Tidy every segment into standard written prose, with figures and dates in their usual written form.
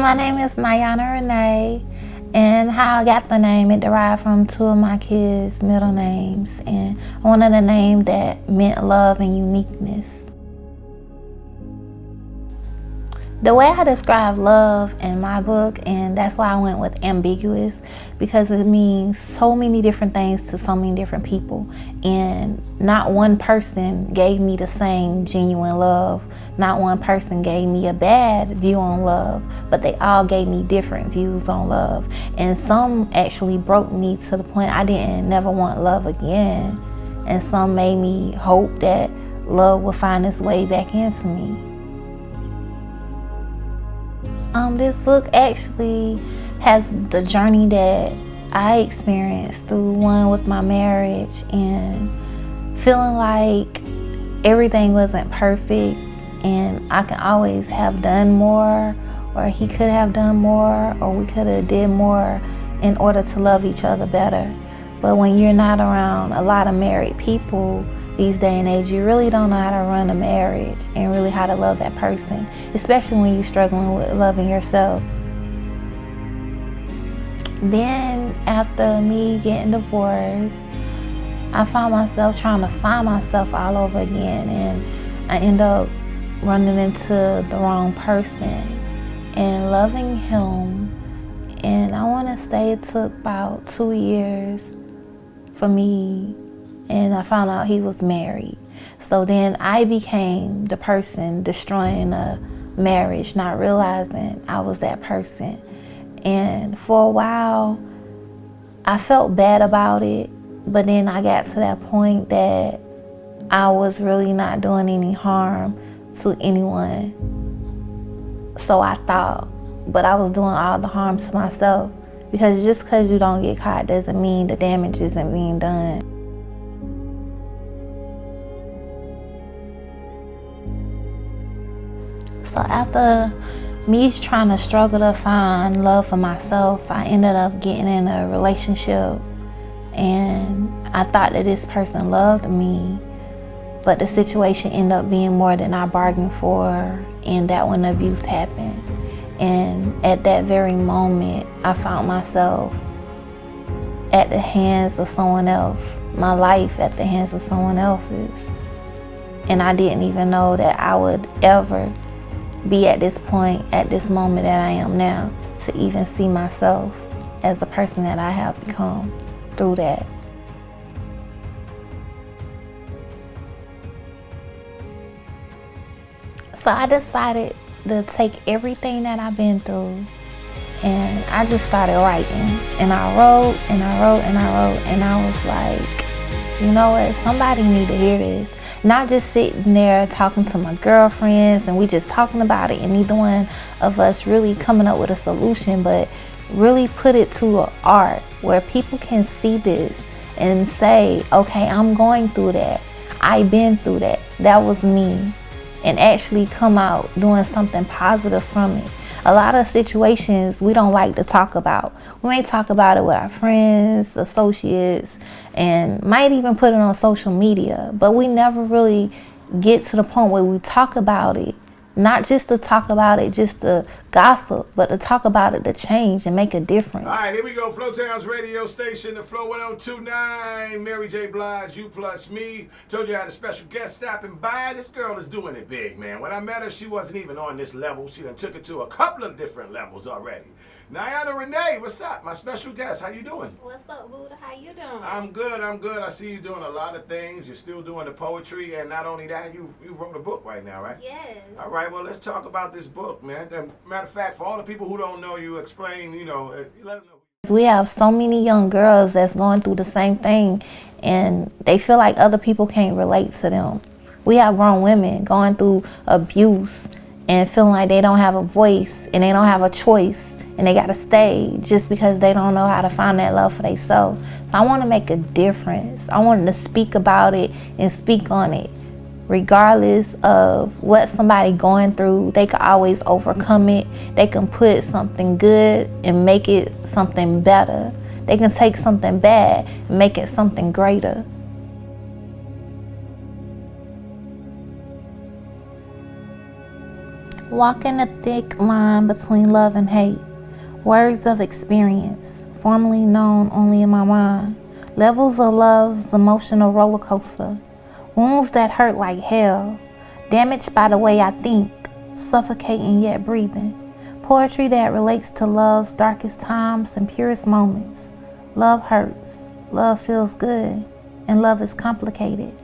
My name is Niana Renee, and how I got the name, it derived from two of my kids' middle names, and I wanted a name that meant love and uniqueness. The way I describe love in my book, and that's why I went with ambiguous, because it means so many different things to so many different people, and not one person gave me the same genuine love. Not one person gave me a bad view on love, but they all gave me different views on love, and some actually broke me to the point I didn't never want love again, and some made me hope that love would find its way back into me. This book actually has the journey that I experienced through one with my marriage, and feeling like everything wasn't perfect and I can always have done more, or he could have done more, or we could have did more in order to love each other better. But when you're not around a lot of married people these day and age, you really don't know how to run a marriage and really how to love that person, especially when you're struggling with loving yourself. Then after me getting divorced, I found myself trying to find myself all over again, and I ended up running into the wrong person and loving him. And I want to say it took about 2 years for me, and I found out he was married. So then I became the person destroying a marriage, not realizing I was that person. And for a while, I felt bad about it, but then I got to that point that I was really not doing any harm to anyone. So I thought, but I was doing all the harm to myself, because just because you don't get caught doesn't mean the damage isn't being done. So after me trying to struggle to find love for myself, I ended up getting in a relationship, and I thought that this person loved me, but the situation ended up being more than I bargained for, and that when abuse happened. And at that very moment, I found myself at the hands of someone else, my life at the hands of someone else's. And I didn't even know that I would ever be at this point, at this moment that I am now, to even see myself as the person that I have become through that. So I decided to take everything that I've been through, and I just started writing. And I wrote and I wrote and I wrote, and I was like, you know what, somebody need to hear this. Not just sitting there talking to my girlfriends and we just talking about it and neither one of us really coming up with a solution, but really put it to an art where people can see this and say, okay, I'm going through that. I've been through that. That was me. And actually come out doing something positive from it. A lot of situations we don't like to talk about. We may talk about it with our friends, associates, and might even put it on social media, but we never really get to the point where we talk about it. Not just to talk about it, just to gossip, but to talk about it to change and make a difference. All right, here we go. Flowtown's radio station, the Flow 1029. Mary J. Blige, you plus me. Told you I had a special guest stopping by. This girl is doing it big, man. When I met her, she wasn't even on this level. She done took it to a couple of different levels already. Niana Renee, what's up? My special guest, how you doing? What's up, Buddha? How you doing? I'm good, I'm good. I see you doing a lot of things. You're still doing the poetry, and not only that, you wrote a book right now, right? Yes. All right, well, let's talk about this book, man. Matter of fact, for all the people who don't know you, explain, let them know. We have so many young girls that's going through the same thing, and they feel like other people can't relate to them. We have grown women going through abuse and feeling like they don't have a voice and they don't have a choice, and they gotta stay just because they don't know how to find that love for themselves. So I want to make a difference. I wanted to speak about it and speak on it. Regardless of what somebody going through, they can always overcome it. They can put something good and make it something better. They can take something bad and make it something greater. Walking a thick line between love and hate. Words of experience, formerly known only in my mind. Levels of love's emotional roller coaster. Wounds that hurt like hell. Damaged by the way I think. Suffocating yet breathing. Poetry that relates to love's darkest times and purest moments. Love hurts. Love feels good. And love is complicated.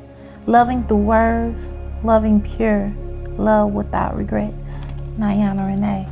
Loving through words. Loving pure. Love without regrets. Niana, Renee.